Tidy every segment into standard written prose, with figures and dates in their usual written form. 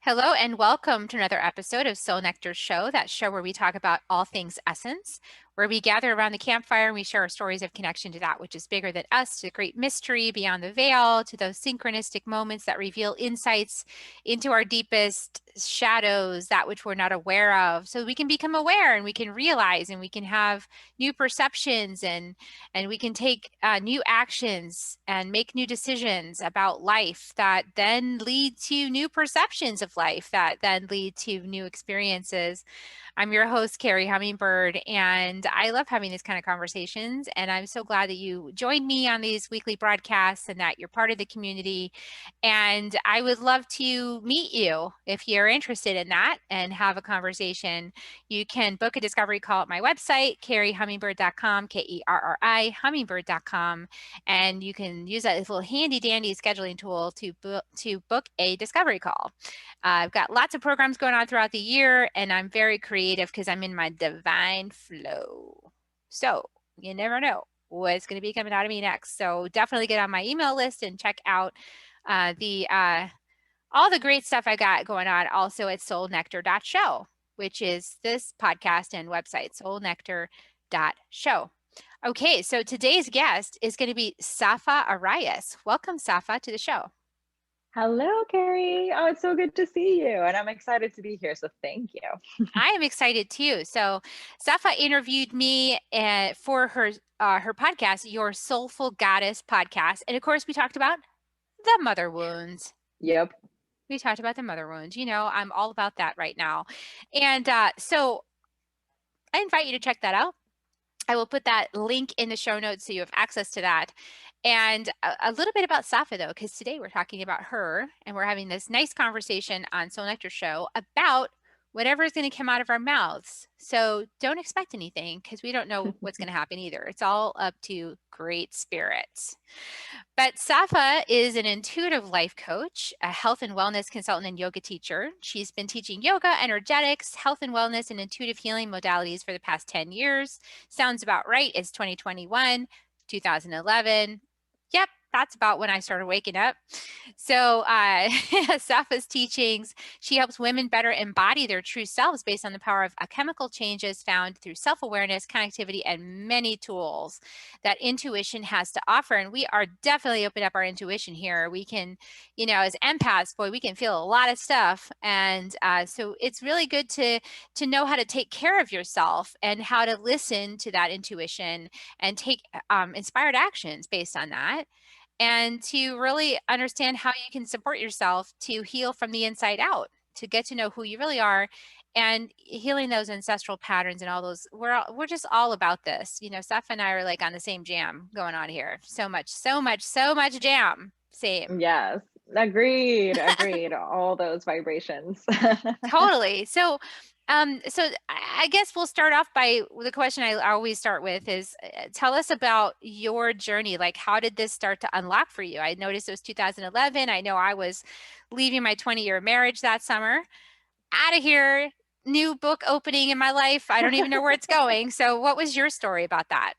Hello and welcome to another episode of Soul Nectar Show, that show where we talk about all things essence, where we gather around the campfire and we share our stories of connection to that which is bigger than us, to the great mystery beyond the veil, to those synchronistic moments that reveal insights into our deepest shadows, that which we're not aware of, so we can become aware and we can realize and we can have new perceptions and we can take new actions and make new decisions about life that then lead to new perceptions of life that then lead to new experiences. I'm your host, Carrie Hummingbird, and I love having these kind of conversations. And I'm so glad that you joined me on these weekly broadcasts and that you're part of the community. And I would love to meet you if you're interested in that and have a conversation. You can book a discovery call at my website, carriehummingbird.com, Kerri, hummingbird.com. And you can use that little handy dandy scheduling tool to book a discovery call. I've got lots of programs going on throughout the year, and I'm very creative because I'm in my divine flow. So you never know what's going to be coming out of me next. So definitely get on my email list and check out the all the great stuff I got going on also at soulnectar.show, which is this podcast and website, soulnectar.show. Okay, so today's guest is going to be Sapha Arias. Welcome, Sapha, to the show. Hello, Carrie. Oh, it's so good to see you. And I'm excited to be here. So thank you. I am excited too. So Sapha interviewed me for her podcast, Your Soulful Goddess podcast. And of course, we talked about the mother wounds. Yep. We talked about the mother wounds. You know, I'm all about that right now. And so I invite you to check that out. I will put that link in the show notes so you have access to that. And a little bit about Sapha, though, because today we're talking about her and we're having this nice conversation on Soul Nectar Show about whatever is going to come out of our mouths. So don't expect anything because we don't know what's going to happen either. It's all up to great spirits. But Sapha is an intuitive life coach, a health and wellness consultant, and yoga teacher. She's been teaching yoga, energetics, health and wellness, and intuitive healing modalities for the past 10 years. Sounds about right. It's 2021, 2011. Yep, that's about when I started waking up. So Sapha's teachings, she helps women better embody their true selves based on the power of chemical changes found through self-awareness, connectivity, and many tools that intuition has to offer. And we are definitely opening up our intuition here. We can, you know, as empaths, boy, we can feel a lot of stuff. And so it's really good to know how to take care of yourself and how to listen to that intuition and take inspired actions based on that, and to really understand how you can support yourself to heal from the inside out, to get to know who you really are and healing those ancestral patterns and all those. We're just all about this. You know, Steph and I are like on the same jam going on here. So much jam. Same. Yes. Agreed. Agreed. All those vibrations. Totally. So I guess we'll start off by the question I always start with is tell us about your journey. Like, how did this start to unlock for you? I noticed it was 2011. I know I was leaving my 20-year marriage that summer, out of here, new book opening in my life. I don't even know where it's going. So what was your story about that?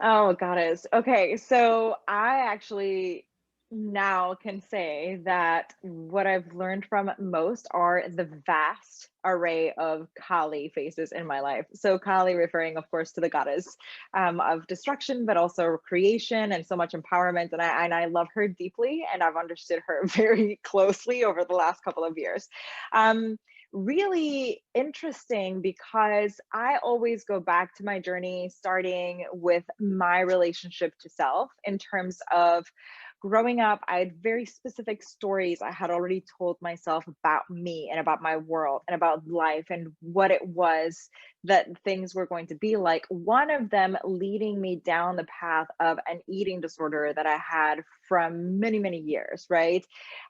Oh, goddess. Okay. So I actually now can say that what I've learned from most are the vast array of Kali faces in my life. So Kali referring, of course, to the goddess of destruction, but also creation and so much empowerment. And I love her deeply, and I've understood her very closely over the last couple of years. Really interesting because I always go back to my journey starting with my relationship to self in terms of growing up. I had very specific stories I had already told myself about me and about my world and about life and what it was that things were going to be like. One of them leading me down the path of an eating disorder that I had from many, many years, right?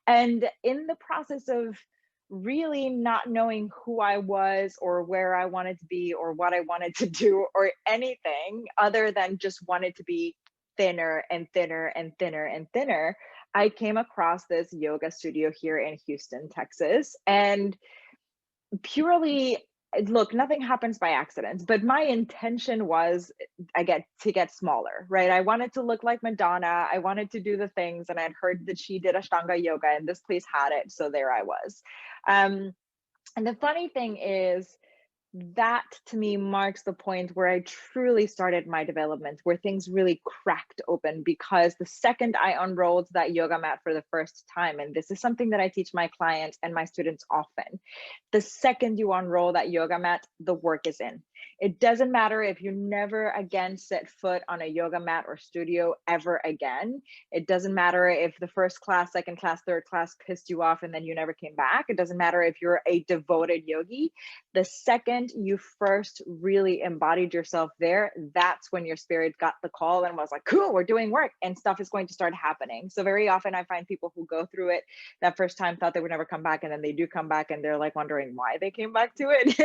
And in the process of really not knowing who I was or where I wanted to be or what I wanted to do or anything other than just wanted to be thinner and thinner and thinner and thinner, I came across this yoga studio here in Houston, Texas. And purely look, nothing happens by accident, but my intention was I get to get smaller, right? I wanted to look like Madonna. I wanted to do the things, and I'd heard that she did Ashtanga yoga, and this place had it, so there I was. Um, and the funny thing is, that to me marks the point where I truly started my development, where things really cracked open. Because the second I unrolled that yoga mat for the first time, and this is something that I teach my clients and my students often, the second you unroll that yoga mat, the work is in. It doesn't matter if you never again set foot on a yoga mat or studio ever again. It doesn't matter if the first class, second class, third class pissed you off and then you never came back. It doesn't matter if you're a devoted yogi. The second you first really embodied yourself there, that's when your spirit got the call and was like, cool, we're doing work, and stuff is going to start happening. So very often I find people who go through it that first time thought they would never come back, and then they do come back and they're like wondering why they came back to it.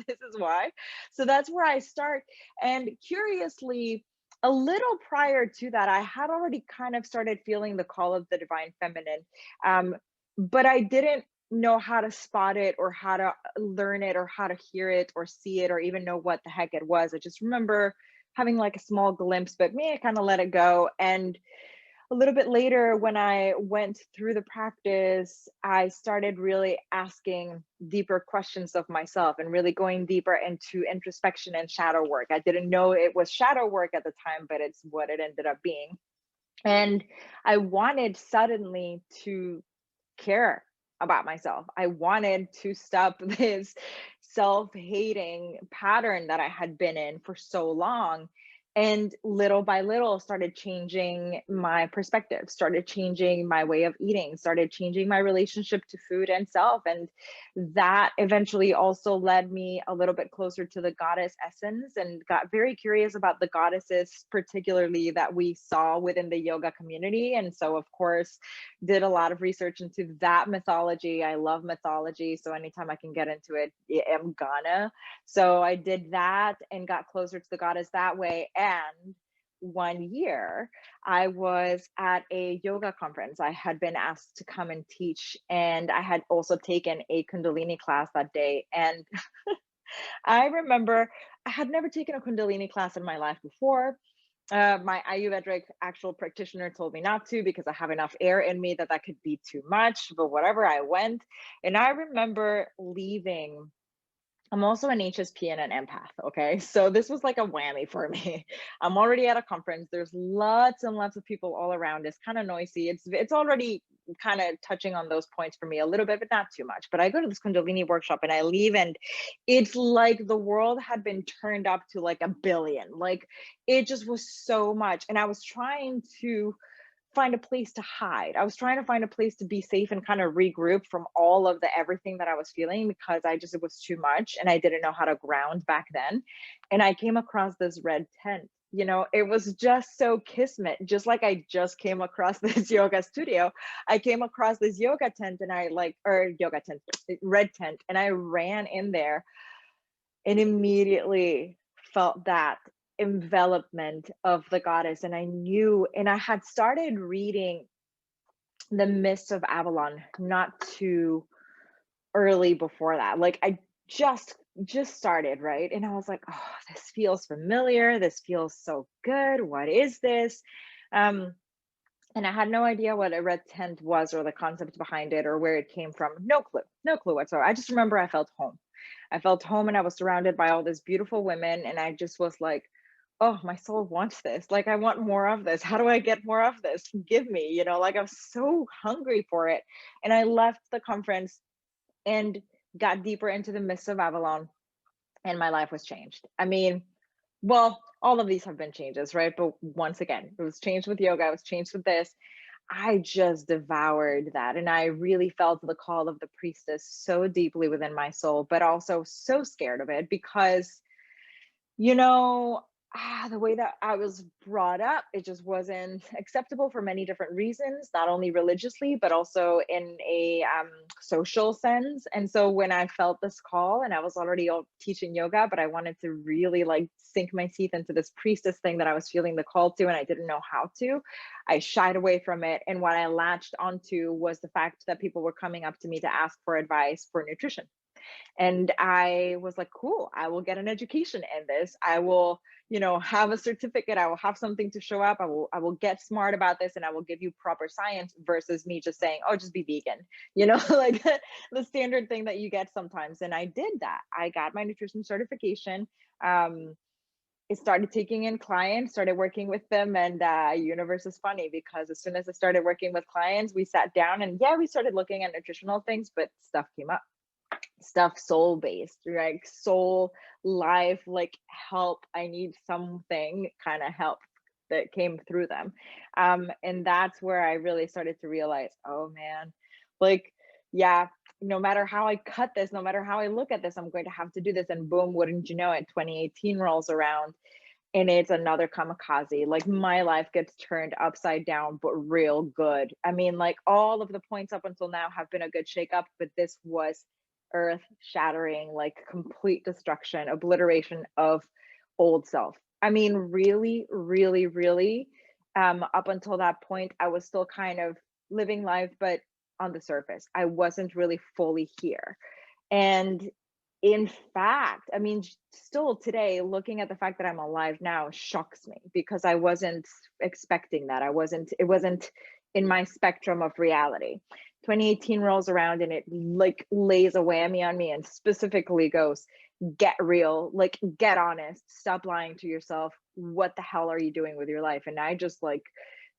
This is why. So that's where I start. And curiously, a little prior to that, I had already kind of started feeling the call of the divine feminine. Um, but I didn't know how to spot it, or how to learn it, or how to hear it, or see it, or even know what the heck it was. I just remember having like a small glimpse, but me, I kind of let it go. And a little bit later, when I went through the practice, I started really asking deeper questions of myself and really going deeper into introspection and shadow work. I didn't know it was shadow work at the time, but it's what it ended up being. And I wanted suddenly to care about myself. I wanted to stop this self-hating pattern that I had been in for so long. And little by little started changing my perspective, started changing my way of eating, started changing my relationship to food and self. And that eventually also led me a little bit closer to the goddess essence, and got very curious about the goddesses, particularly that we saw within the yoga community. And so, of course, did a lot of research into that mythology. I love mythology, so anytime I can get into it, I'm gonna. So I did that and got closer to the goddess that way. And one year, I was at a yoga conference. I had been asked to come and teach, and I had also taken a kundalini class that day. And I remember I had never taken a kundalini class in my life before. My Ayurvedic actual practitioner told me not to, because I have enough air in me that that could be too much, but whatever, I went. And I remember leaving. I'm also an HSP and an empath. Okay. So this was like a whammy for me. I'm already at a conference. There's lots and lots of people all around. It's kind of noisy. It's already kind of touching on those points for me a little bit, but not too much. But I go to this Kundalini workshop and I leave, and it's like the world had been turned up to like a billion. Like, it just was so much. And I was trying to find a place to hide. I was trying to find a place to be safe and kind of regroup from all of the everything that I was feeling, because it was too much and I didn't know how to ground back then. And I came across this red tent. It was just so kismet. Just like I just came across this yoga studio, I came across this yoga tent, and or yoga tent, red tent, and I ran in there and immediately felt that envelopment of the goddess. And I knew, and I had started reading The Mists of Avalon not too early before that. Like, I just started, right? And I was like, oh, this feels familiar, this feels so good, what is this? um and I had no idea what a red tent was, or the concept behind it, or where it came from. No clue whatsoever. I just remember I felt home. I felt home, and I was surrounded by all these beautiful women, and I just was like, oh, my soul wants this. Like, I want more of this. How do I get more of this? Give me, like, I was so hungry for it. And I left the conference and got deeper into the Mists of Avalon, and my life was changed. I mean, well, all of these have been changes, right? But once again, it was changed with yoga, it was changed with this. I just devoured that. And I really felt the call of the priestess so deeply within my soul, but also so scared of it, because you know, the way that I was brought up, it just wasn't acceptable for many different reasons, not only religiously, but also in a social sense. And so when I felt this call, and I was already teaching yoga, but I wanted to really like sink my teeth into this priestess thing that I was feeling the call to, and I didn't know how to, I shied away from it. And what I latched onto was the fact that people were coming up to me to ask for advice for nutrition. And I was like, cool, I will get an education in this. I will, have a certificate. I will have something to show up. I will get smart about this, and I will give you proper science versus me just saying, oh, just be vegan, like the standard thing that you get sometimes. And I did that. I got my nutrition certification. Um, I started taking in clients, started working with them, and universe is funny because as soon as I started working with clients, we sat down and yeah, we started looking at nutritional things, but stuff came up, stuff soul based, like soul life, like help. I need something kind of help that came through them. And that's where I really started to realize, oh man, like, yeah, no matter how I cut this, no matter how I look at this, I'm going to have to do this. And boom, wouldn't you know it, 2018 rolls around and it's another kamikaze. Like my life gets turned upside down, but real good. I mean, like all of the points up until now have been a good shakeup, but this was earth shattering, like complete destruction, obliteration of old self. I mean, really, really, really, up until that point, I was still kind of living life, but on the surface, I wasn't really fully here. And in fact, I mean, still today, looking at the fact that I'm alive now shocks me because I wasn't expecting that. It wasn't in my spectrum of reality. 2018 rolls around and it like lays a whammy on me and specifically goes, get real, like get honest, stop lying to yourself. What the hell are you doing with your life? And I just like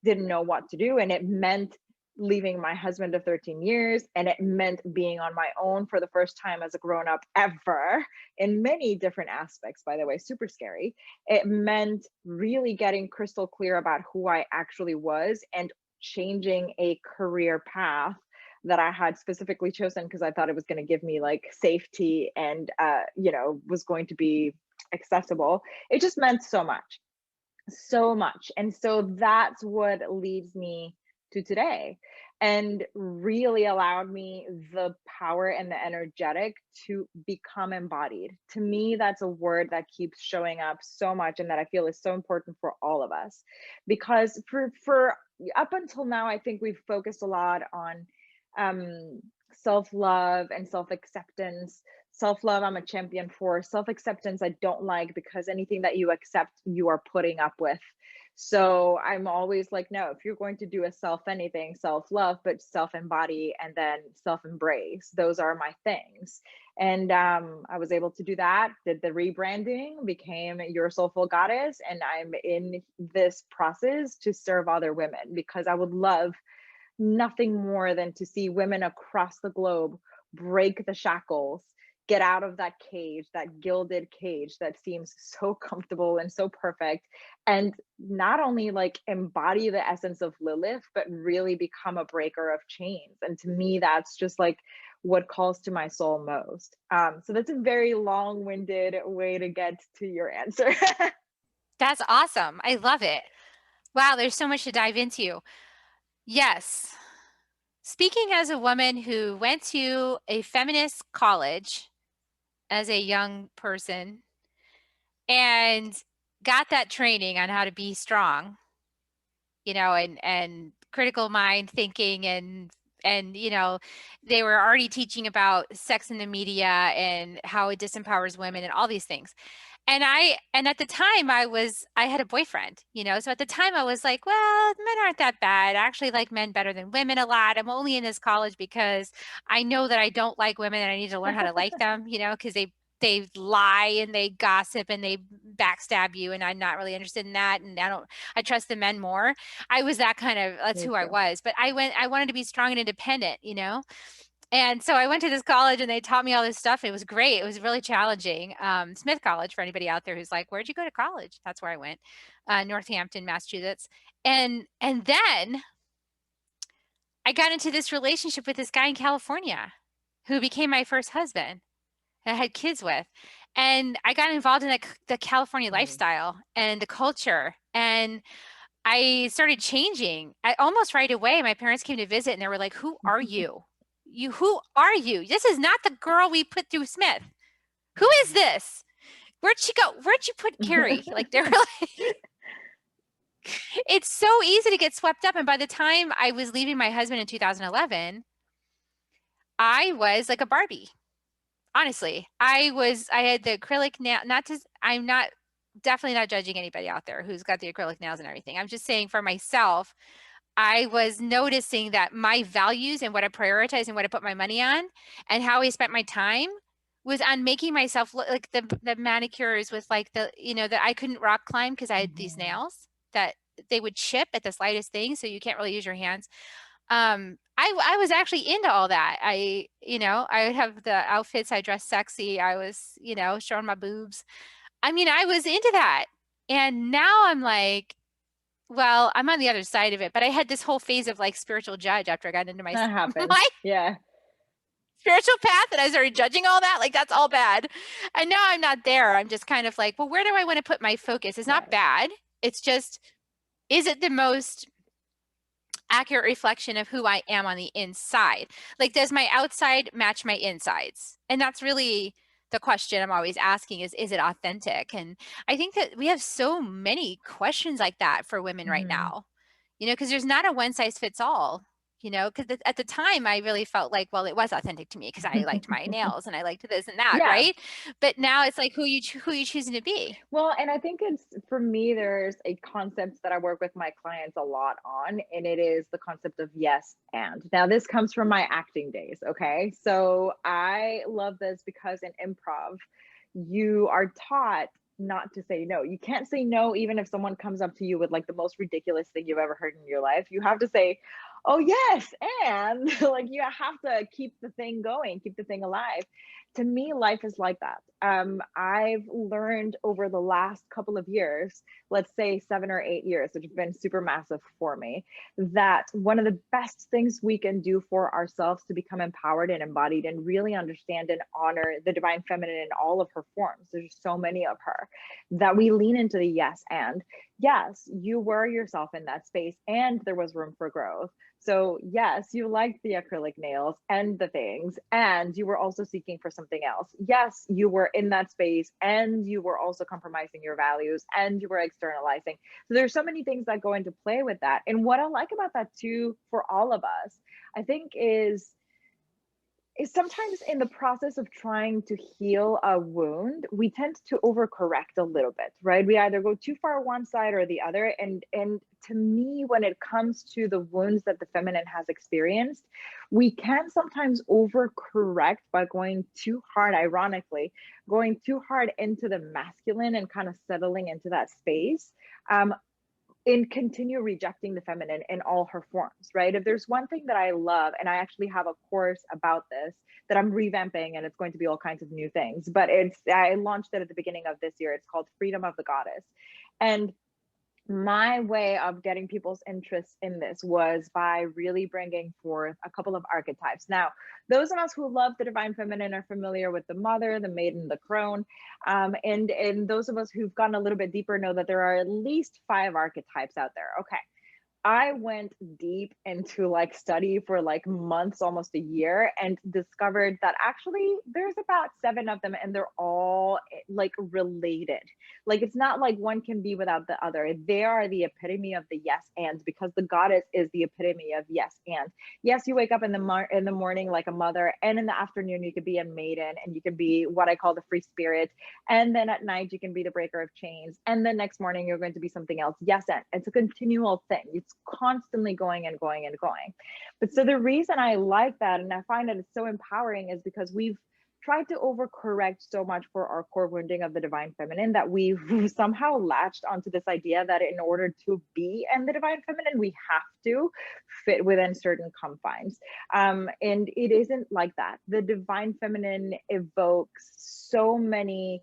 didn't know what to do. And it meant leaving my husband of 13 years, and it meant being on my own for the first time as a grown up ever in many different aspects, by the way, super scary. It meant really getting crystal clear about who I actually was and changing a career path that I had specifically chosen because I thought it was going to give me like safety and was going to be accessible. It just meant so much, so much. And so that's what leads me to today and really allowed me the power and the energetic to become embodied. To me, that's a word that keeps showing up so much and that I feel is so important for all of us. Because for up until now, I think we've focused a lot on self-love and self-acceptance. Self-love, I'm a champion for. Self-acceptance, I don't like because anything that you accept, you are putting up with. So I'm always like, no, if you're going to do a self anything, self-love, but self-embody and then self-embrace, those are my things. And I was able to do that, did the rebranding, became Your Soulful Goddess, and I'm in this process to serve other women because I would love nothing more than to see women across the globe break the shackles, get out of that cage, that gilded cage that seems so comfortable and so perfect, and not only like embody the essence of Lilith, but really become a breaker of chains. And to me, that's just like what calls to my soul most. So that's a very long-winded way to get to your answer. That's awesome. I love it. Wow, there's so much to dive into. Yes. Speaking as a woman who went to a feminist college as a young person and got that training on how to be strong, and critical mind thinking and they were already teaching about sex in the media and how it disempowers women and all these things. And at the time I had a boyfriend, so at the time I was like, well, men aren't that bad. I actually like men better than women a lot. I'm only in this college because I know that I don't like women and I need to learn how to like them, because they lie and they gossip and they backstab you, and I'm not really interested in that, and I trust the men more. I was that's Me who I too. was. But I wanted to be strong and independent, and so I went to this college and they taught me all this stuff. It was great. It was really challenging. Smith College, for anybody out there who's like, where'd you go to college? That's where I went, Northampton, Massachusetts. And then I got into this relationship with this guy in California who became my first husband that I had kids with. And I got involved in the California Mm. lifestyle and the culture. And I started changing. Almost right away, my parents came to visit and they were like, who are you? Who are you? This is not the girl we put through Smith. Who is this? Where'd she go? Where'd you put Carrie? Like, they were like, it's so easy to get swept up. And by the time I was leaving my husband in 2011, I was like a Barbie. Honestly, I had the acrylic nail, not to, I'm not, definitely not judging anybody out there who's got the acrylic nails and everything. I'm just saying for myself, I was noticing that my values and what I prioritize and what I put my money on and how I spent my time was on making myself look like the manicures with like the, that I couldn't rock climb because I had these Mhm. nails that they would chip at the slightest thing. So you can't really use your hands. I was actually into all that. I would have the outfits, I dressed sexy. I was, showing my boobs. I mean, I was into that. And now I'm like, well, I'm on the other side of it, but I had this whole phase of like spiritual judge after I got into my That happens. my Yeah. spiritual path and I started judging all that. Like that's all bad. And now I'm not there. I'm just kind of like, well, where do I want to put my focus? It's not Yes. bad. It's just, is it the most accurate reflection of who I am on the inside? Like, does my outside match my insides? And that's really the question I'm always asking is it authentic? And I think that we have so many questions like that for women right Mhm. now, because there's not a one size fits all. Because at the time I really felt like, well, it was authentic to me because I liked my nails and I liked this and that, Yeah. right? But now it's like who you choosing to be. Well, and I think it's for me, there's a concept that I work with my clients a lot on, and it is the concept of yes and. Now, this comes from my acting days. Okay. So I love this because in improv, you are taught not to say no. You can't say no, even if someone comes up to you with like the most ridiculous thing you've ever heard in your life. You have to say, oh, yes. And like you have to keep the thing going, keep the thing alive. To me, life is like that. I've learned over the last couple of years, let's say 7 or 8 years, which have been super massive for me, that one of the best things we can do for ourselves to become empowered and embodied and really understand and honor the divine feminine in all of her forms. There's so many of her that we lean into the yes and. Yes, you were yourself in that space and there was room for growth. So, yes, you liked the acrylic nails and the things, and you were also seeking for something else. Yes, you were in that space and you were also compromising your values and you were externalizing. So, there's so many things that go into play with that. And what I like about that too, for all of us, I think is sometimes in the process of trying to heal a wound, we tend to overcorrect a little bit, right? We either go too far one side or the other. And to me, when it comes to the wounds that the feminine has experienced, we can sometimes overcorrect by going too hard, ironically, going too hard into the masculine and kind of settling into that space. And continue rejecting the feminine in all her forms, right? If there's one thing that I love, and I actually have a course about this that I'm revamping, and it's going to be all kinds of new things, but I launched it at the beginning of this year. It's called Freedom of the Goddess. And my way of getting people's interest in this was by really bringing forth a couple of archetypes. Now, those of us who love the divine feminine are familiar with the mother, the maiden, the crone, and those of us who've gone a little bit deeper know that there are at least 5 archetypes out there. Okay, I went deep into like study for like months, almost a year, and discovered that actually there's about 7 of them and they're all like related. Like it's not like one can be without the other. They are the epitome of the yes and, because the goddess is the epitome of yes and. Yes, you wake up in the morning like a mother, and in the afternoon you could be a maiden and you can be what I call the free spirit, and then at night you can be the breaker of chains, and the next morning you're going to be something else. Yes, and it's a continual thing. It's constantly going and going and going. But so the reason I like that and I find that it's so empowering is because we've tried to overcorrect so much for our core wounding of the divine feminine that we've somehow latched onto this idea that in order to be in the divine feminine, we have to fit within certain confines. And it isn't like that. The divine feminine evokes so many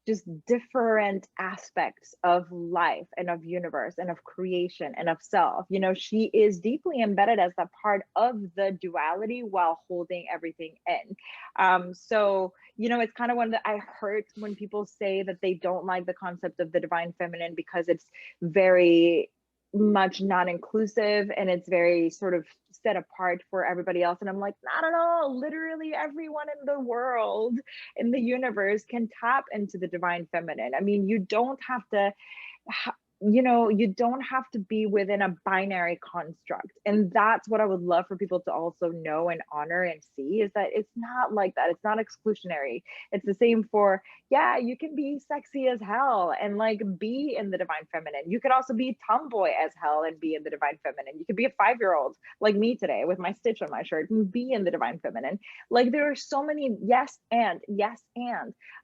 just different aspects of life and of universe and of creation and of self. She is deeply embedded as a part of the duality while holding everything in. So it's kind of one that I hurt when people say that they don't like the concept of the divine feminine because it's very much non-inclusive and it's very sort of set apart for everybody else. And I'm like, not at all. Literally everyone in the world, in the universe, can tap into the divine feminine. I mean, you don't have to you don't have to be within a binary construct. And that's what I would love for people to also know and honor and see, is that it's not like that. It's not exclusionary. It's the same for, yeah, you can be sexy as hell and like be in the divine feminine. You could also be tomboy as hell and be in the divine feminine. You could be a 5-year-old like me today with my stitch on my shirt and be in the divine feminine. Like there are so many yes and.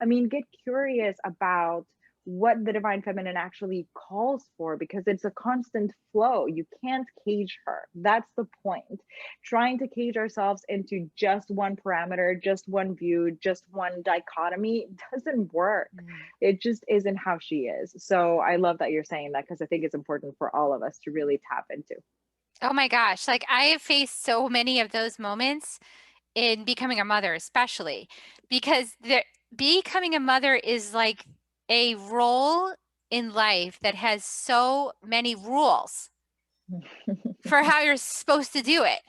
I mean, get curious about what the divine feminine actually calls for, because it's a constant flow. You can't cage her. That's the point. Trying to cage ourselves into just one parameter, just one view, just one dichotomy doesn't work. It just isn't how she is. So I love that you're saying that, because I think it's important for all of us to really tap into. Oh my gosh, like I have faced so many of those moments in becoming a mother, especially because becoming a mother is like a role in life that has so many rules for how you're supposed to do it.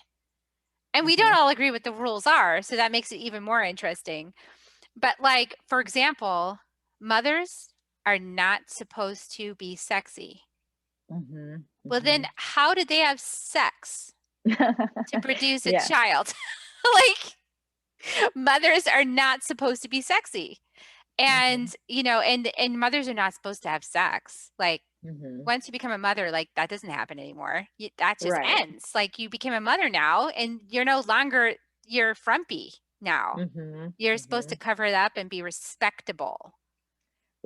And we don't all agree what the rules are, so that makes it even more interesting. But like, for example, mothers are not supposed to be sexy. Well, then how did they have sex to produce a Yeah. child? Like, mothers are not supposed to be sexy. And, and mothers are not supposed to have sex. Like, once you become a mother, like that doesn't happen anymore. That just Right. ends. Like you became a mother now and you're no longer, you're frumpy now. You're supposed to cover it up and be respectable.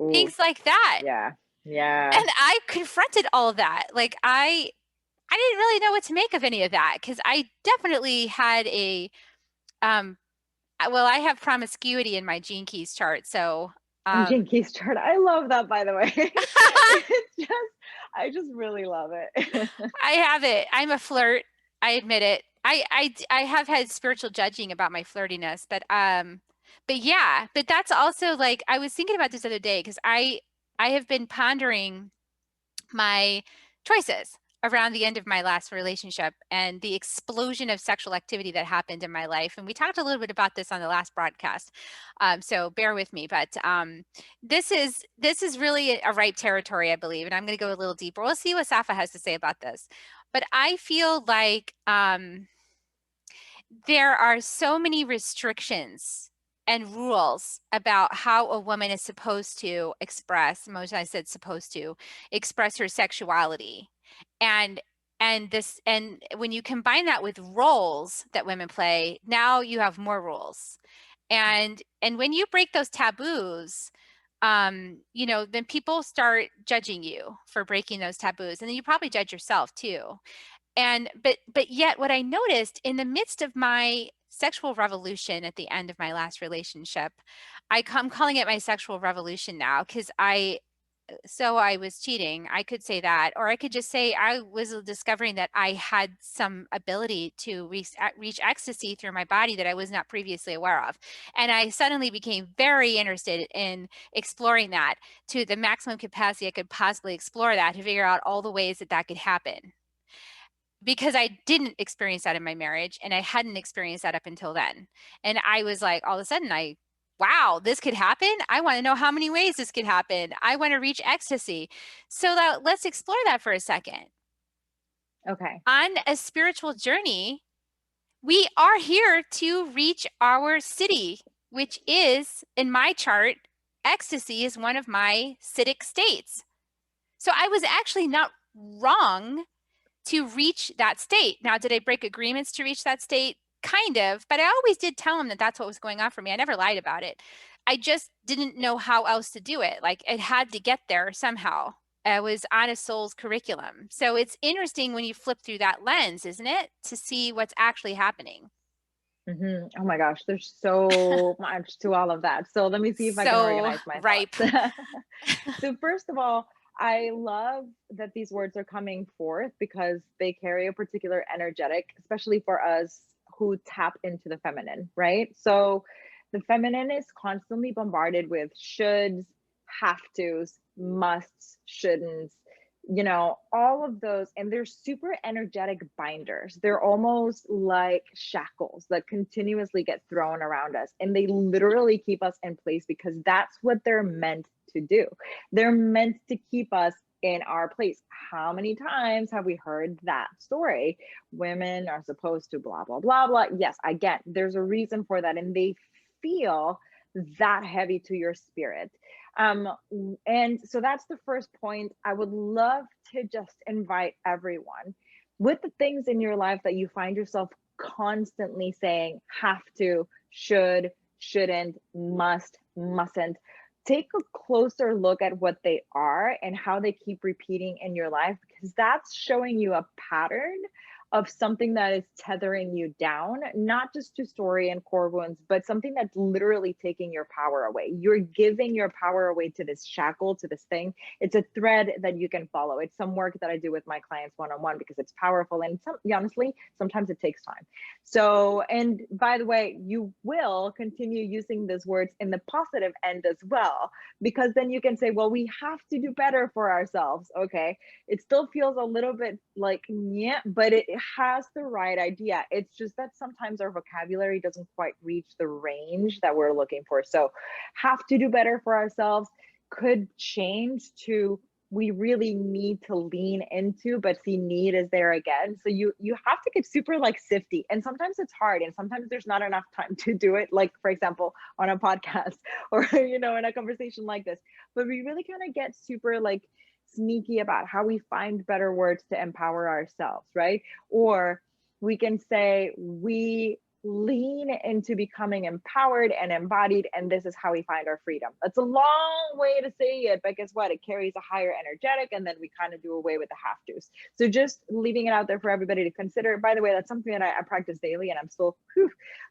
Ooh, Things like that. yeah. Yeah. And I confronted all of that. Like I didn't really know what to make of any of that, because I definitely had um well, I have promiscuity in my gene keys chart. So Jinkies chart. I love that, by the way. It's just, I just really love it. I have it. I'm a flirt. I admit it. I have had spiritual judging about my flirtiness, but yeah, but that's also like I was thinking about this other day because I have been pondering my choices around the end of my last relationship and the explosion of sexual activity that happened in my life. And we talked a little bit about this on the last broadcast, so bear with me. But this is really a ripe territory, I believe, and I'm going to go a little deeper. We'll see what Sapha has to say about this. But I feel like there are so many restrictions and rules about how a woman is supposed to express, most I said supposed to express her sexuality. And when you combine that with roles that women play, now you have more rules. And when you break those taboos, then people start judging you for breaking those taboos. And then you probably judge yourself too. But yet what I noticed in the midst of my sexual revolution at the end of my last relationship, I'm calling it my sexual revolution now, because I was cheating. I could say that, or I could just say I was discovering that I had some ability to reach ecstasy through my body that I was not previously aware of. And I suddenly became very interested in exploring that to the maximum capacity I could possibly explore that, to figure out all the ways that that could happen, because I didn't experience that in my marriage and I hadn't experienced that up until then. And I was like, all of a sudden, wow, this could happen. I want to know how many ways this could happen. I want to reach ecstasy. So let's explore that for a second. Okay. On a spiritual journey, we are here to reach our city, which is, in my chart, ecstasy is one of my citic states. So I was actually not wrong to reach that state. Now, did I break agreements to reach that state? Kind of, but I always did tell him that that's what was going on for me. I never lied about it. I just didn't know how else to do it. Like it had to get there somehow. I was on a soul's curriculum. So it's interesting when you flip through that lens, isn't it? To see what's actually happening. Oh my gosh, there's so much to all of that. So let me see if I can So organize my ripe. thoughts. So first of all, I love that these words are coming forth because they carry a particular energetic, especially for us who tap into the feminine, right? So the feminine is constantly bombarded with shoulds, have tos, musts, shouldn'ts, all of those. And they're super energetic binders. They're almost like shackles that continuously get thrown around us. And they literally keep us in place because that's what they're meant to do. They're meant to keep us in our place. How many times have we heard that story? Women are supposed to blah, blah, blah, blah. Yes, again, there's a reason for that. And they feel that heavy to your spirit. Um, and so that's the first point. I would love to just invite everyone with the things in your life that you find yourself constantly saying have to, should, shouldn't, must, mustn't. Take a closer look at what they are and how they keep repeating in your life, because that's showing you a pattern of something that is tethering you down, not just to story and core wounds, but something that's literally taking your power away. You're giving your power away to this shackle, to this thing. It's a thread that you can follow. It's some work that I do with my clients one-on-one because it's powerful. And honestly, sometimes it takes time. So, and by the way, you will continue using these words in the positive end as well, because then you can say, well, we have to do better for ourselves. Okay. It still feels a little bit like, yeah, but it has the right idea. It's just that sometimes our vocabulary doesn't quite reach the range that we're looking for. So have to do better for ourselves could change to we really need to lean into, but see need is there again. So you have to get super like sifty. And sometimes it's hard. And sometimes there's not enough time to do it. Like, for example, on a podcast or, in a conversation like this, but we really kind of get super like sneaky about how we find better words to empower ourselves, right? Or we can say we lean into becoming empowered and embodied, and this is how we find our freedom. That's a long way to say it, but guess what? It carries a higher energetic, and then we kind of do away with the have to's. So just leaving it out there for everybody to consider. By the way, that's something that I practice daily, and I'm still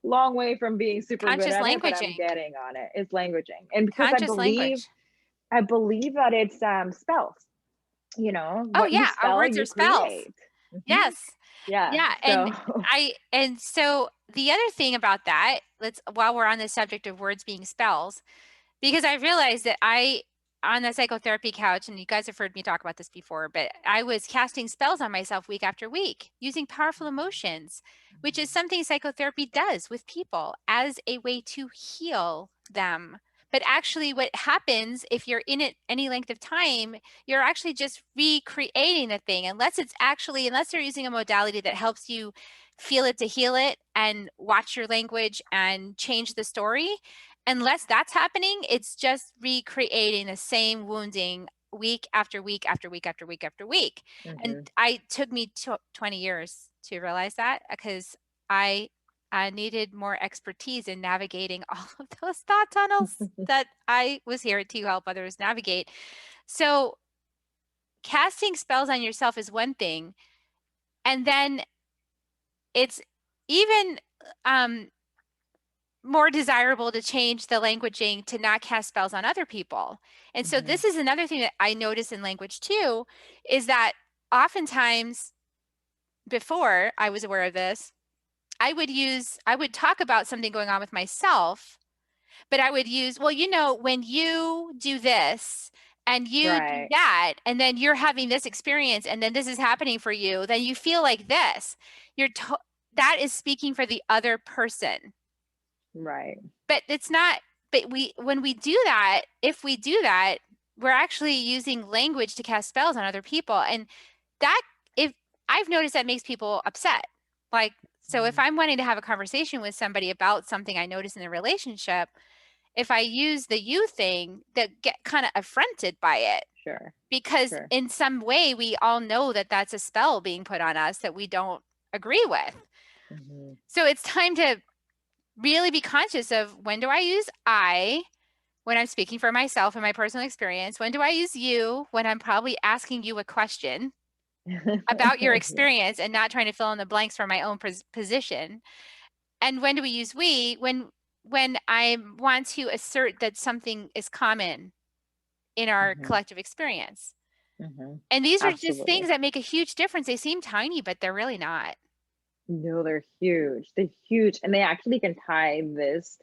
long way from being super good Conscious at it, but I'm languaging. getting on it. It's languaging, and because I Conscious believe language. that it's spells. Oh What you yeah, our spell, words you are spells. create. Mhm. Yes. Yeah. Yeah, So, and so the other thing about that, let's while we're on the subject of words being spells, because I realized that on the psychotherapy couch, and you guys have heard me talk about this before, but I was casting spells on myself week after week using powerful emotions, which is something psychotherapy does with people as a way to heal them. But actually, what happens if you're in it any length of time, you're actually just recreating the thing, unless they're using a modality that helps you feel it to heal it and watch your language and change the story. Unless that's happening, it's just recreating the same wounding week after week after week after week after week. And mhm. I took me 20 years to realize that, because I needed more expertise in navigating all of those thought tunnels that I was here to help others navigate. So casting spells on yourself is one thing. And then it's even more desirable to change the languaging to not cast spells on other people. And so Mhm. this is another thing that I notice in language too, is that oftentimes before I was aware of this, I would talk about something going on with myself, but I would use, well, when you do this and you do Right. that, and then you're having this experience, and then this is happening for you, then you feel like this. That is speaking for the other person. Right. But it's not, but when we do that, if we do that, we're actually using language to cast spells on other people. And that, if I've noticed, that makes people upset. Like, so if Mhm. I'm wanting to have a conversation with somebody about something I notice in a relationship, if I use the you thing, they get kind of affronted by it, Sure. because Sure. in some way we all know that that's a spell being put on us that we don't agree with. Mhm. So it's time to really be conscious of, when do I use I when I'm speaking for myself and my personal experience? When do I use you when I'm probably asking you a question about your Yeah. experience and not trying to fill in the blanks for my own position? And when do we use we when I want to assert that something is common in our Mhm. collective experience? Mhm. And these are just things Absolutely. that make a huge difference. They seem tiny, but they're really not. No, they're huge. They're huge. And they actually can tie this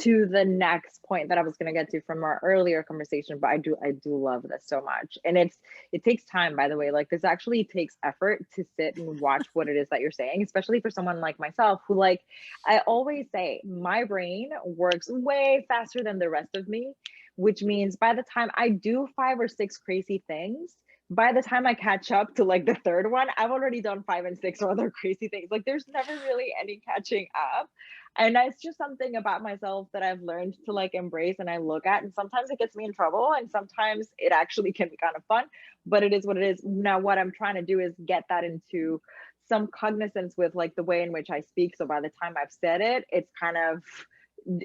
to the next point that I was going to get to from our earlier conversation, but I do love this so much. And it takes time, by the way. Like, this actually takes effort to sit and watch what it is that you're saying, especially for someone like myself who, like, I always say my brain works way faster than the rest of me, which means by the time I do 5 or 6 crazy things, by the time I catch up to like the third one, I've already done 5 and 6 or other crazy things. Like there's never really any catching up. And it's just something about myself that I've learned to like embrace and I look at. And sometimes it gets me in trouble and sometimes it actually can be kind of fun, but it is what it is. Now, what I'm trying to do is get that into some cognizance with like the way in which I speak. So by the time I've said it, it's kind of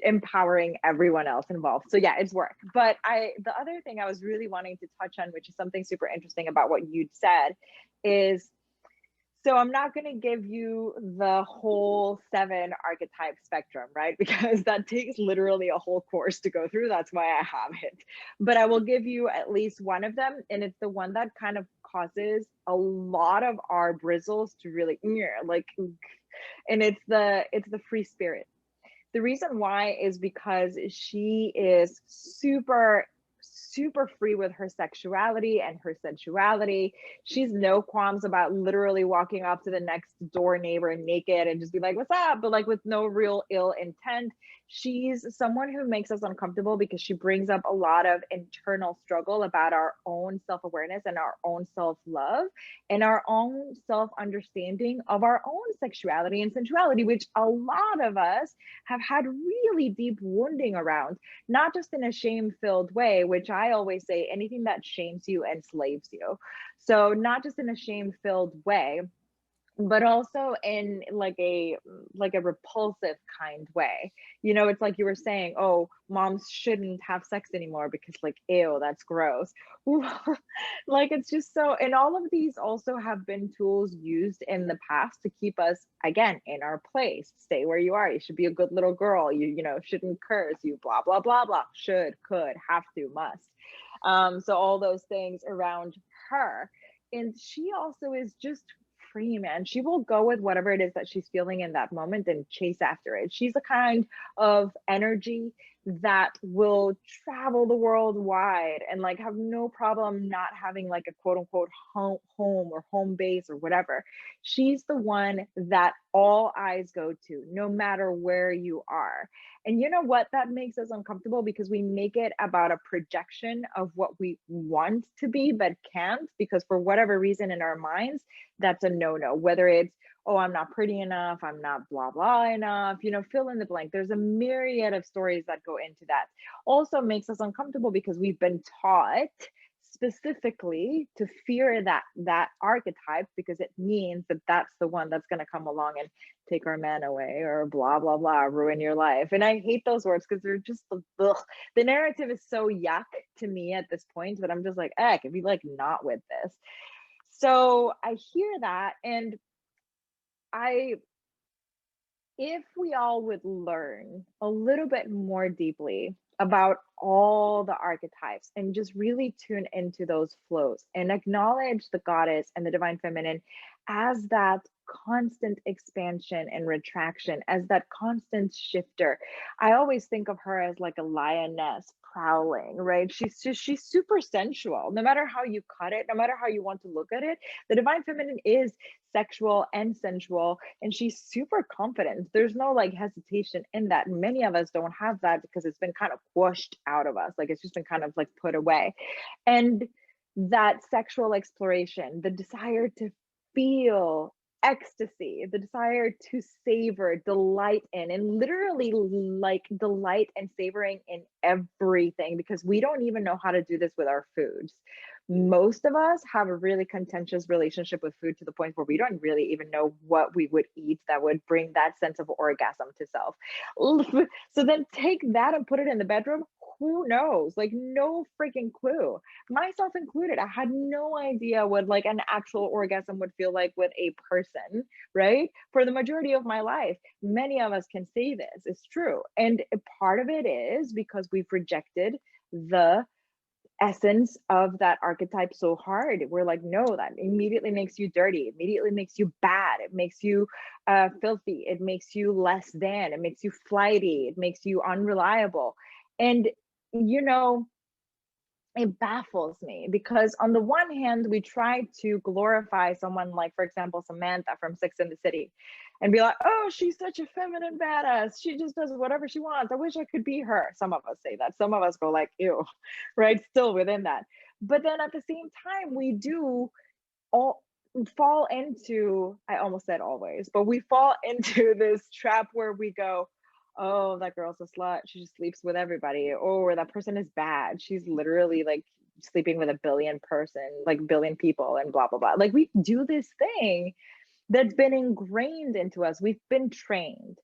empowering everyone else involved. So yeah, it's work. But the other thing I was really wanting to touch on, which is something super interesting about what you'd said, is so I'm not going to give you the whole 7 archetype spectrum, right? Because that takes literally a whole course to go through. That's why I have it. But I will give you at least one of them. And it's the one that kind of causes a lot of our bristles to really like, and it's the free spirit. The reason why is because she is super free with her sexuality and her sensuality. She's no qualms about literally walking up to the next door neighbor naked and just be like, what's up? But like with no real ill intent. She's someone who makes us uncomfortable because she brings up a lot of internal struggle about our own self-awareness and our own self-love and our own self-understanding of our own sexuality and sensuality, which a lot of us have had really deep wounding around, not just in a shame-filled way, which I always say anything that shames you enslaves you. So not just in a shame-filled way, but also in like a repulsive kind way. It's like you were saying, oh, moms shouldn't have sex anymore because like, ew, that's gross. Like it's just so, and all of these also have been tools used in the past to keep us again in our place. Stay where you are. You should be a good little girl. You shouldn't curse. You blah blah blah blah. Should, could, have to, must. So all those things around her. And she also is just free, man. She will go with whatever it is that she's feeling in that moment and chase after it. She's a kind of energy that will travel the world wide and like have no problem not having like a quote unquote home or home base or whatever. She's the one that all eyes go to, no matter where you are. And you know what? That makes us uncomfortable because we make it about a projection of what we want to be, but can't, because for whatever reason in our minds, that's a no-no. Whether it's, oh, I'm not pretty enough, I'm not blah blah enough, fill in the blank. There's a myriad of stories that go into that. Also makes us uncomfortable because we've been taught specifically to fear that archetype because it means that that's the one that's going to come along and take our man away or blah blah blah, ruin your life. And I hate those words because they're just ugh. The narrative is so yuck to me at this point that I'm just like, I could be like not with this. So I hear that, and if we all would learn a little bit more deeply about all the archetypes and just really tune into those flows and acknowledge the goddess and the divine feminine as that constant expansion and retraction, as that constant shifter. I always think of her as like a lioness prowling, right? She's super sensual. No matter how you cut it, no matter how you want to look at it, the divine feminine is sexual and sensual, and she's super confident. There's no like hesitation in that. Many of us don't have that because it's been kind of washed out of us. Like it's just been kind of like put away. And that sexual exploration, the desire to feel ecstasy, the desire to savor, delight in, and literally like delight and savoring in everything, because we don't even know how to do this with our foods. Most of us have a really contentious relationship with food to the point where we don't really even know what we would eat that would bring that sense of orgasm to self. So then take that and put it in the bedroom. Who knows? Like, no freaking clue. Myself included. I had no idea what like an actual orgasm would feel like with a person, right? For the majority of my life, many of us can say this. It's true. And part of it is because we've rejected the essence of that archetype so hard. We're like, no, that immediately makes you dirty, it immediately makes you bad, it makes you filthy, it makes you less than, it makes you flighty, it makes you unreliable. And you know it baffles me because on the one hand we try to glorify someone like, for example, Samantha from Six and the City, and be like, oh, she's such a feminine badass, she just does whatever she wants, I wish I could be her. Some of us say that, some of us go like, ew, right? Still within that. But then at the same time, we do all fall into, I almost said always, but we fall into this trap where we go, "Oh, that girl's a slut. She just sleeps with everybody." Or that person is bad. She's literally like sleeping with a billion person, like billion people and blah blah blah. Like we do this thing that's been ingrained into us. We've been trained.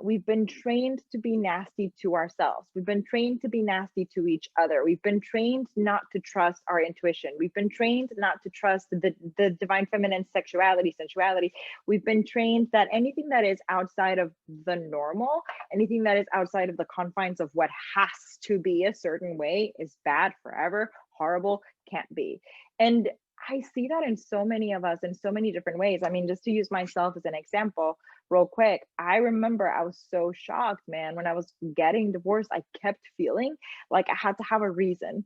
We've been trained to be nasty to ourselves. We've been trained to be nasty to each other. We've been trained not to trust our intuition. We've been trained not to trust the divine feminine sexuality, sensuality. We've been trained that anything that is outside of the normal, anything that is outside of the confines of what has to be a certain way is bad forever, horrible, can't be. And I see that in so many of us in so many different ways. I mean, just to use myself as an example, real quick, I remember I was so shocked, man, when I was getting divorced. I kept feeling like I had to have a reason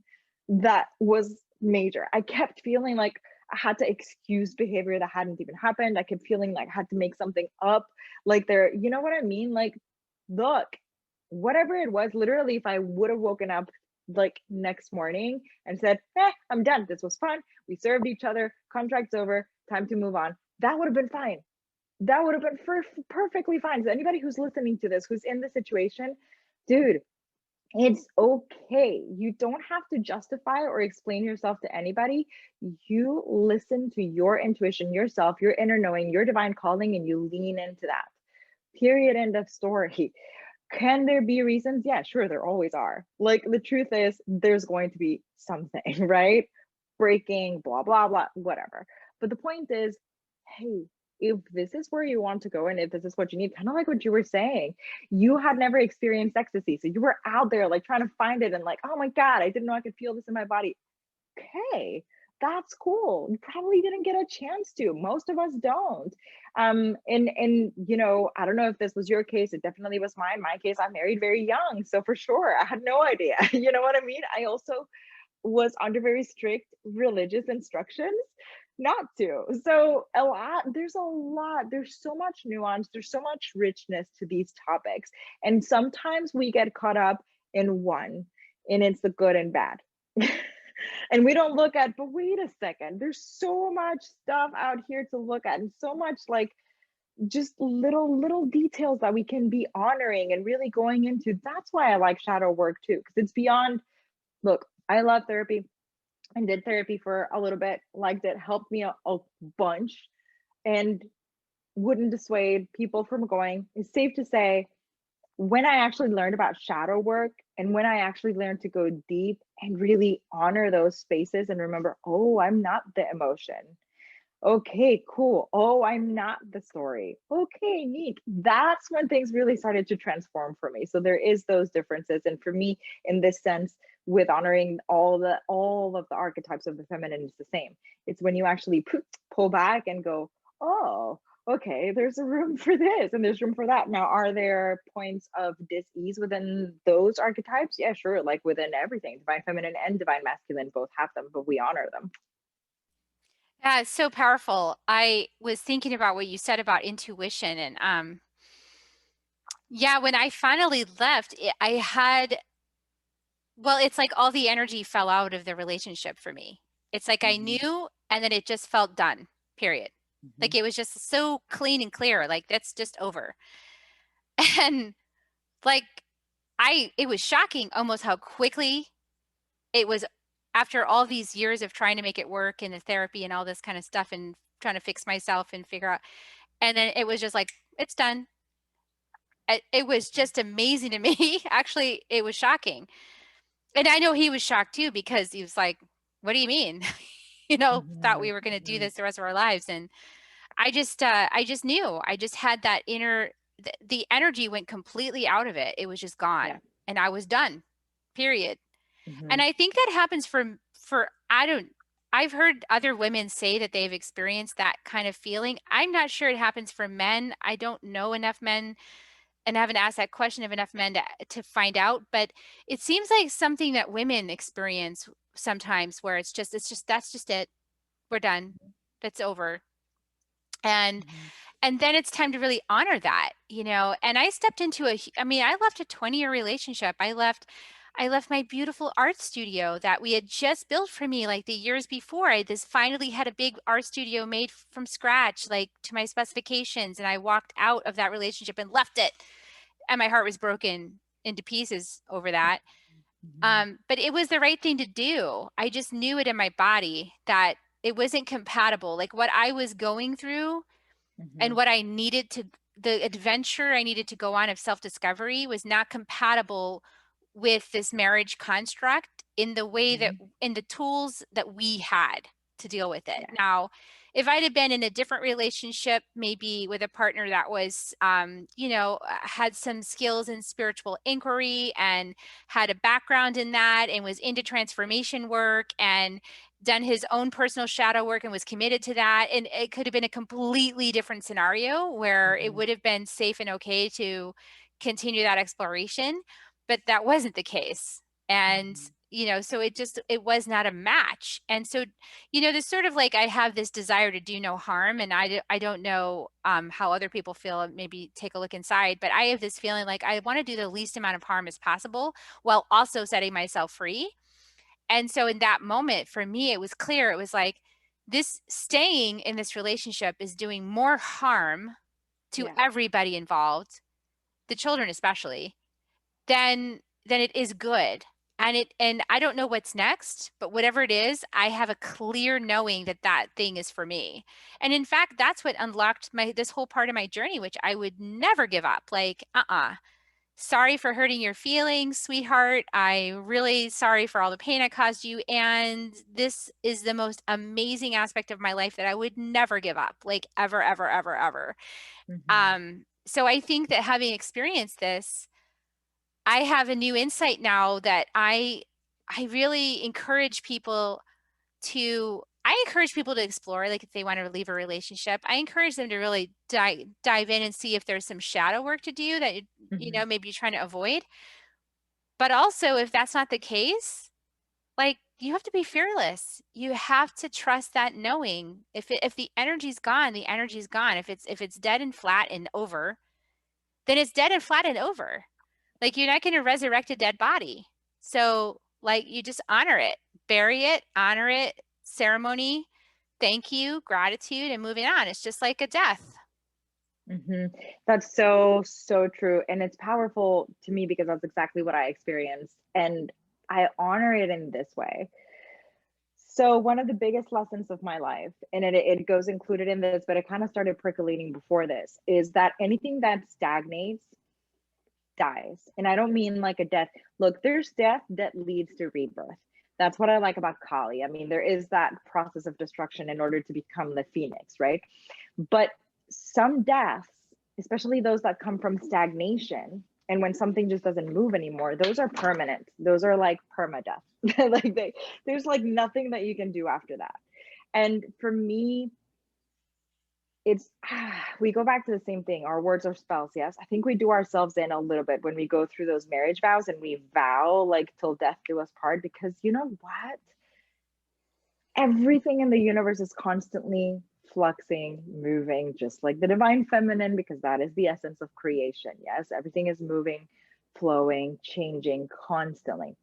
that was major. I kept feeling like I had to excuse behavior that hadn't even happened. I kept feeling like I had to make something up. Like there, you know what I mean? Like, look, whatever it was, literally, if I would have woken up like next morning and said, I'm done. This was fun. We served each other. Contract's over. Time to move on. That would have been fine. That would have been perfectly fine. So anybody who's listening to this, who's in the situation, dude, it's okay. You don't have to justify or explain yourself to anybody. You listen to your intuition, yourself, your inner knowing, your divine calling, and you lean into that. Period. End of story. Can there be reasons? Yeah, sure, there always are. Like the truth is, there's going to be something, right? Breaking, blah, blah, blah, whatever. But the point is, hey, if this is where you want to go and if this is what you need, kind of like what you were saying, you had never experienced ecstasy. So you were out there like trying to find it and like, oh my God, I didn't know I could feel this in my body. Okay, that's cool. You probably didn't get a chance to. Most of us don't. And you know, I don't know if this was your case. It definitely was mine. My case, I married very young, so for sure, I had no idea. You know what I mean? I also was under very strict religious instructions not to. So there's so much nuance, there's so much richness to these topics. And sometimes we get caught up in one, and it's the good and bad. And we don't look at, but wait a second, there's so much stuff out here to look at, and so much like just little details that we can be honoring and really going into. That's why I like shadow work too, because it's beyond. Look, I love therapy and did therapy for a little bit, liked it, helped me a bunch, and wouldn't dissuade people from going. It's safe to say, when I actually learned about shadow work and when I actually learned to go deep and really honor those spaces and remember, oh, I'm not the emotion. Okay, cool. Oh, I'm not the story. Okay, neat. That's when things really started to transform for me. So there is those differences. And for me, in this sense, with honoring all of the archetypes of the feminine is the same. It's when you actually pull back and go, oh, okay, there's a room for this and there's room for that. Now, are there points of dis-ease within those archetypes? Yeah, sure. Like within everything, divine feminine and divine masculine both have them, but we honor them. Yeah, it's so powerful. I was thinking about what you said about intuition and yeah, when I finally left, I had well, it's like all the energy fell out of the relationship for me. It's like I Mhm, knew and then it just felt done. Period. mhm, Like it was just so clean and clear, like that's just over. And like it was shocking almost how quickly it was after all these years of trying to make it work and the therapy and all this kind of stuff and trying to fix myself and figure out and then it was just like it's done. It was just amazing to me. Actually, it was shocking. And I know he was shocked too because he was like, "What do you mean?" Thought mhm, we were going to do mhm, this the rest of our lives and I just knew. I just had that inner the energy went completely out of it. It was just yeah. gone and I was done. Period. And Mhm, I think that happens for I don't I've heard other women say that they've experienced that kind of feeling. I'm not sure it happens for men. I don't know enough men and haven't asked that question of enough men to find out, but it seems like something that women experience sometimes where it's just that's just it. We're done. That's over. And mhm, and then it's time to really honor that, and I stepped into I mean, I left a 20-year relationship. I left I left my beautiful art studio that we had just built for me like the years before. I just finally had a big art studio made from scratch, like to my specifications. And I walked out of that relationship and left it. And my heart was broken into pieces over that. Mhm. But it was the right thing to do. I just knew it in my body that it wasn't compatible. Like what I was going through and Mhm. what I needed to, the adventure I needed to go on of self discovery was not compatible with this marriage construct in the way that, Mhm. in the tools that we had to deal with it. Yeah. Now, if I'd have been in a different relationship, maybe with a partner that was, had some skills in spiritual inquiry and had a background in that and was into transformation work and done his own personal shadow work and was committed to that. And it could have been a completely different scenario where it Mhm. would have been safe and okay to continue that exploration. But that wasn't the case. And, Mhm. so it was not a match. And so, there's sort of like I have this desire to do no harm. And I don't know how other people feel. Maybe take a look inside. But I have this feeling like I want to do the least amount of harm as possible while also setting myself free. And so in that moment, for me, it was clear. It was like, this staying in this relationship is doing more harm to Yeah. everybody involved, the children especially, than it is good. And I don't know what's next, but whatever it is, I have a clear knowing that that thing is for me. And in fact, that's what unlocked my this whole part of my journey, which I would never give up. Like, sorry for hurting your feelings, sweetheart. I'm really sorry for all the pain I caused you. And this is the most amazing aspect of my life that I would never give up, like ever, ever, ever, ever. Mhm. So I think that having experienced this, I have a new insight now that I really encourage people I encourage people to explore, like if they want to leave a relationship, I encourage them to really dive in and see if there's some shadow work to do that, Mhm. maybe you're trying to avoid. But also, if that's not the case, like you have to be fearless. You have to trust that knowing. If the energy's gone, the energy's gone. If it's dead and flat and over, then it's dead and flat and over. Like you're not going to resurrect a dead body. So like you just honor it, bury it, honor it, ceremony, thank you, gratitude, and moving on. It's just like a death. Mhm. That's so, so true. And it's powerful to me because that's exactly what I experienced. And I honor it in this way. So, one of the biggest lessons of my life, and it goes included in this, but it kind of started percolating before this, is that anything that stagnates dies. And I don't mean like a death. Look, there's death that leads to rebirth. That's what I like about Kali. I mean, there is that process of destruction in order to become the phoenix, right? But some deaths, especially those that come from stagnation, and when something just doesn't move anymore, those are permanent. Those are like permadeath. There's like nothing that you can do after that. And for me, it's we go back to the same thing. Our words are spells. Yes, I think we do ourselves in a little bit when we go through those marriage vows and we vow like till death do us part, because you know what, everything in the universe is constantly fluxing, moving, just like the divine feminine, because that is the essence of creation. Yes, everything is moving, flowing, changing constantly.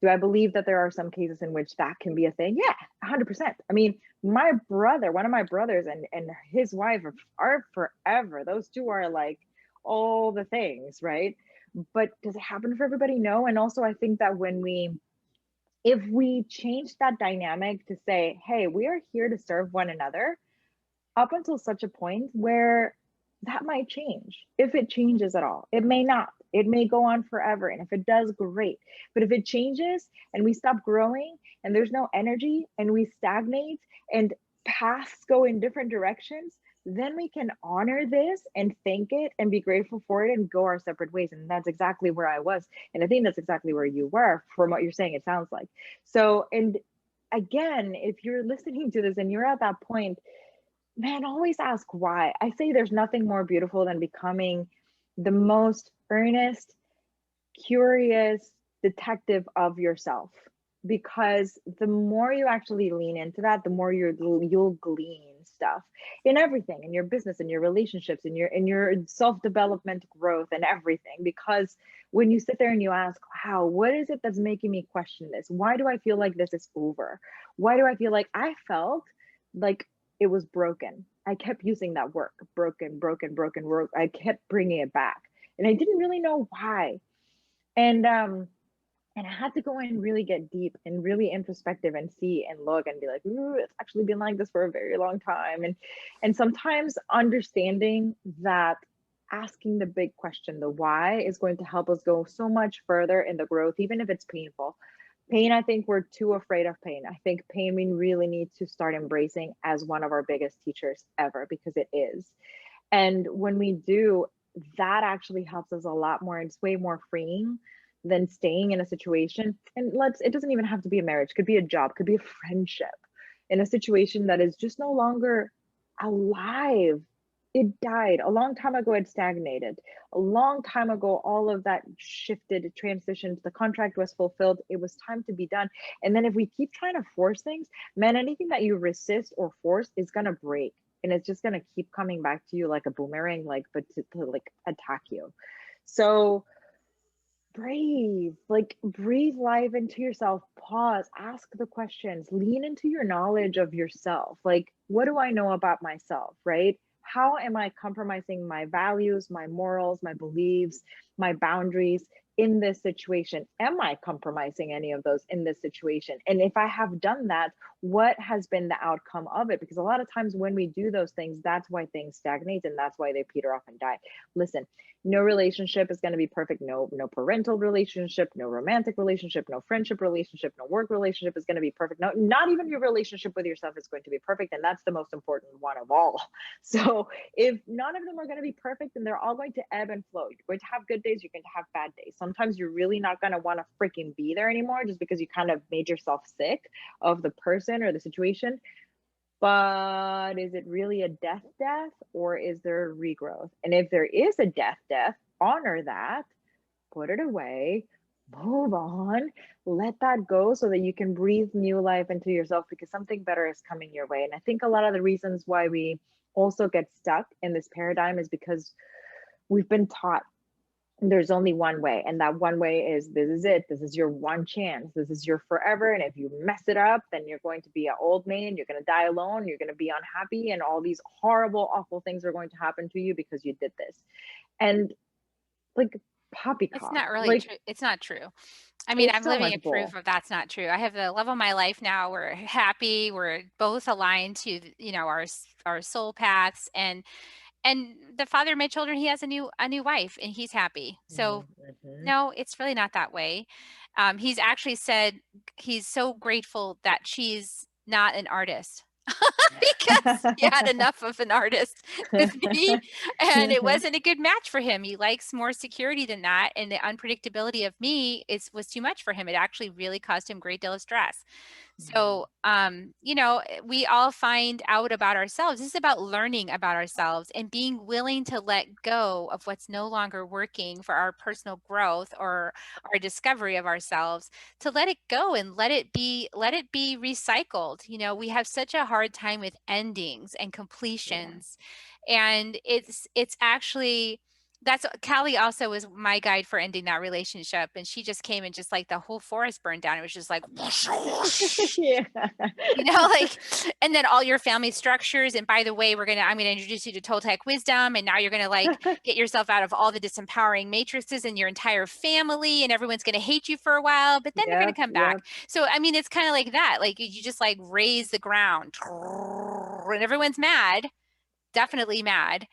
Do I believe that there are some cases in which that can be a thing? Yeah, 100%. I mean, my brother, one of my brothers, and his wife are forever. Those two are like all the things, right? But does it happen for everybody? No. And also, I think that if we change that dynamic to say, hey, we are here to serve one another, up until such a point where that might change. If it changes at all, it may not. It may go on forever. And if it does, great. But if it changes and we stop growing and there's no energy and we stagnate and paths go in different directions, then we can honor this and thank it and be grateful for it and go our separate ways. And that's exactly where I was. And I think that's exactly where you were from what you're saying, it sounds like. So, and again, if you're listening to this and you're at that point, man, always ask why. I say there's nothing more beautiful than becoming the most earnest, curious detective of yourself. Because the more you actually lean into that, the more you'll glean stuff, in everything, in your business, in your relationships, in your self-development growth and everything. Because when you sit there and you ask, wow, what is it that's making me question this? Why do I feel like this is over? Why do I feel like I felt like it was broken? I kept using that word, broken, broken, broken. I kept bringing it back, and I didn't really know why. And and I had to go and really get deep and really introspective and see and look and be like, ooh, it's actually been like this for a very long time. And sometimes understanding that asking the big question, the why, is going to help us go so much further in the growth, even if it's painful. Pain, I think we're too afraid of pain. I think pain we really need to start embracing as one of our biggest teachers ever, because it is. And when we do, that actually helps us a lot more. It's way more freeing than staying in a situation. And it doesn't even have to be a marriage, could be a job, could be a friendship, in a situation that is just no longer alive. It died a long time ago, it stagnated. A long time ago, all of that shifted, it transitioned, the contract was fulfilled, it was time to be done. And then if we keep trying to force things, man, anything that you resist or force is gonna break. And it's just gonna keep coming back to you like a boomerang, like, but to like attack you. So breathe, like breathe life into yourself, pause, ask the questions, lean into your knowledge of yourself. Like, what do I know about myself, right? How am I compromising my values, my morals, my beliefs, my boundaries in this situation? Am I compromising any of those in this situation? And if I have done that, what has been the outcome of it? Because a lot of times when we do those things, that's why things stagnate and that's why they peter off and die. Listen, no relationship is going to be perfect. No parental relationship, no romantic relationship, no friendship relationship, no work relationship is going to be perfect. No, not even your relationship with yourself is going to be perfect. And that's the most important one of all. So if none of them are going to be perfect, then they're all going to ebb and flow. You're going to have good days, you're going to have bad days. Sometimes you're really not going to want to freaking be there anymore, just because you kind of made yourself sick of the person or the situation. But is it really a death, or is there a regrowth? And if there is a death, honor that, put it away, move on, let that go so that you can breathe new life into yourself, because something better is coming your way. And I think a lot of the reasons why we also get stuck in this paradigm is because we've been taught there's only one way, and that one way is, this is it, this is your one chance, this is your forever, and if you mess it up, then you're going to be an old man, you're going to die alone, you're going to be unhappy, and all these horrible, awful things are going to happen to you because you did this. And like, It's poppycock, not really like, true. It's not true. I mean, it's I'm so living much in proof bull. of that's not true. I have the love of my life now. We're happy. We're both aligned to, our soul paths, and the father of my children, he has a new wife, and he's happy. So Mm-hmm. no, it's really not that way. He's actually said he's so grateful that she's not an artist. Because he had enough of an artist with me, and it wasn't a good match for him. He likes more security than that, and the unpredictability of me was too much for him. It actually really caused him a great deal of stress. So, we all find out about ourselves. This is about learning about ourselves and being willing to let go of what's no longer working for our personal growth or our discovery of ourselves, to let it go and let it be recycled. We have such a hard time with endings and Yeah. completions. And it's actually that's Callie also was my guide for ending that relationship. And she just came and just like the whole forest burned down. It was just like whoosh, whoosh, Yeah. like, and then all your family structures. And by the way, I'm gonna introduce you to Toltec wisdom. And now you're gonna like get yourself out of all the disempowering matrices in your entire family, and everyone's gonna hate you for a while, but then you're gonna Yep, come back. yep. So I mean, it's kind of like that. Like you just like raise the ground, and everyone's mad, definitely mad.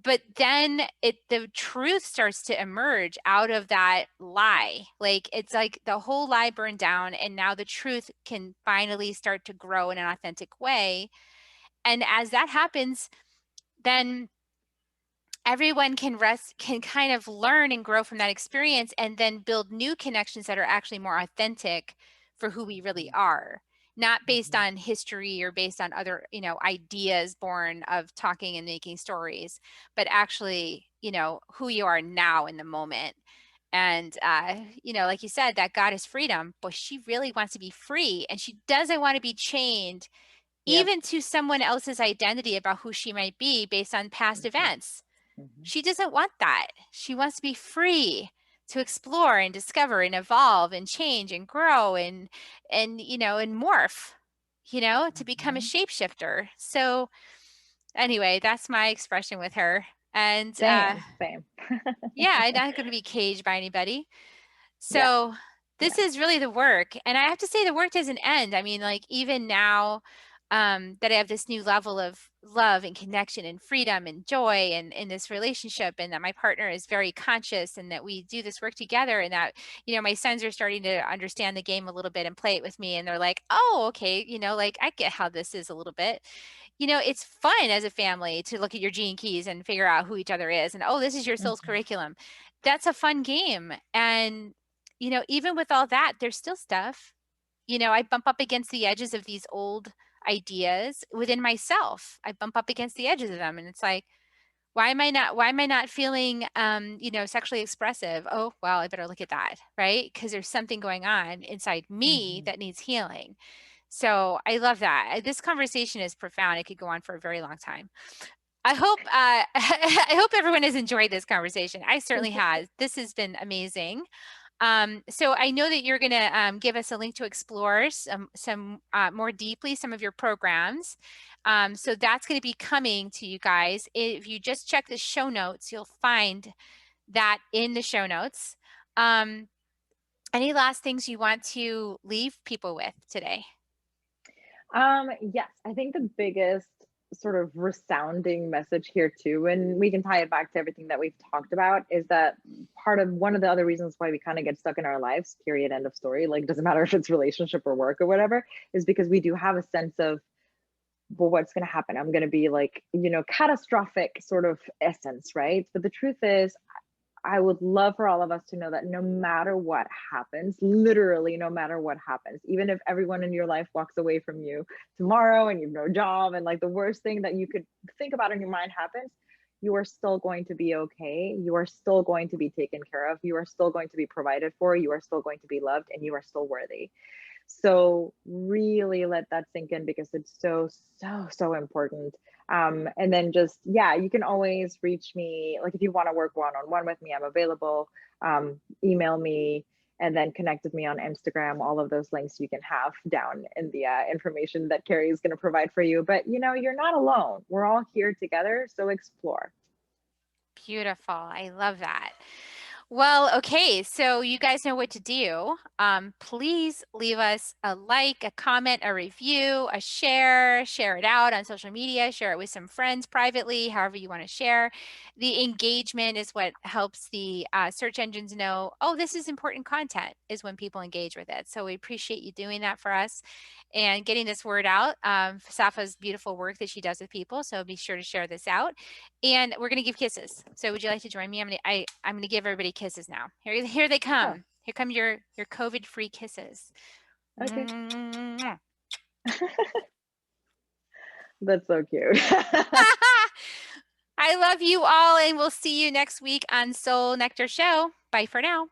But then the truth starts to emerge out of that lie. Like it's like the whole lie burned down, and now the truth can finally start to grow in an authentic way. And as that happens, then everyone can kind of learn and grow from that experience, and then build new connections that are actually more authentic for who we really are, not based Mhm. on history or based on other ideas born of talking and making stories, but actually who you are now in the moment. And like you said, that God is freedom, but she really wants to be free, and she doesn't want to be chained Yep. even to someone else's identity about who she might be based on past Mhm. events. Mhm. She doesn't want that. She wants to be free to explore and discover and evolve and change and grow and and morph, to become a Mhm. shapeshifter. So anyway, that's my expression with her. And Same, same. yeah, I'm not going to be caged by anybody. Yeah, So this yeah. is really the work. And I have to say the work doesn't end. I mean, like even now that I have this new level of love and connection and freedom and joy and in this relationship, and that my partner is very conscious and that we do this work together, and that, my sons are starting to understand the game a little bit and play it with me. And they're like, oh, okay, like I get how this is a little bit. It's fun as a family to look at your gene keys and figure out who each other is. And oh, this is your soul's Mhm. curriculum. That's a fun game. And even with all that, there's still stuff. I bump up against the edges of these old ideas within myself. I bump up against the edges of them. And it's like, why am I not feeling, sexually expressive? Oh, well, I better look at that. Right. Because there's something going on inside me Mhm. that needs healing. So I love that. This conversation is profound. It could go on for a very long time. I hope I hope everyone has enjoyed this conversation. I certainly has. This has been amazing. So I know that you're going to give us a link to explore some more deeply some of your programs. So that's going to be coming to you guys. If you just check the show notes, you'll find that in the show notes. Um, any last things you want to leave people with today? Yes, I think the biggest sort of resounding message here too, and we can tie it back to everything that we've talked about, is that part of one of the other reasons why we kind of get stuck in our lives, period, end of story, like doesn't matter if it's relationship or work or whatever, is because we do have a sense of, well, what's going to happen? I'm going to be like, catastrophic sort of essence, right? But the truth is, I would love for all of us to know that no matter what happens, literally no matter what happens, even if everyone in your life walks away from you tomorrow and you've no job and like the worst thing that you could think about in your mind happens, you are still going to be okay. You are still going to be taken care of. You are still going to be provided for. You are still going to be loved and you are still worthy. So really let that sink in because it's so, so, so important. And then just, yeah, you can always reach me. Like if you want to work one-on-one with me, I'm available. Email me and then connect with me on Instagram. All of those links you can have down in the information that Carrie is going to provide for you. But you're not alone. We're all here together. So explore. Beautiful. I love that. Well, okay, so you guys know what to do. Please leave us a like, a comment, a review, a share it out on social media, share it with some friends privately, however you want to share. The engagement is what helps the search engines know, oh, this is important content, is when people engage with it. So we appreciate you doing that for us and getting this word out. Sapha's beautiful work that she does with people. So be sure to share this out. And we're gonna give kisses. So would you like to join me? I'm gonna give everybody kisses now. Here they Oh, come. Here come your COVID-free kisses. okay. Mwah. That's so cute. I love you all, and we'll see you next week on Soul Nectar Show. Bye for now.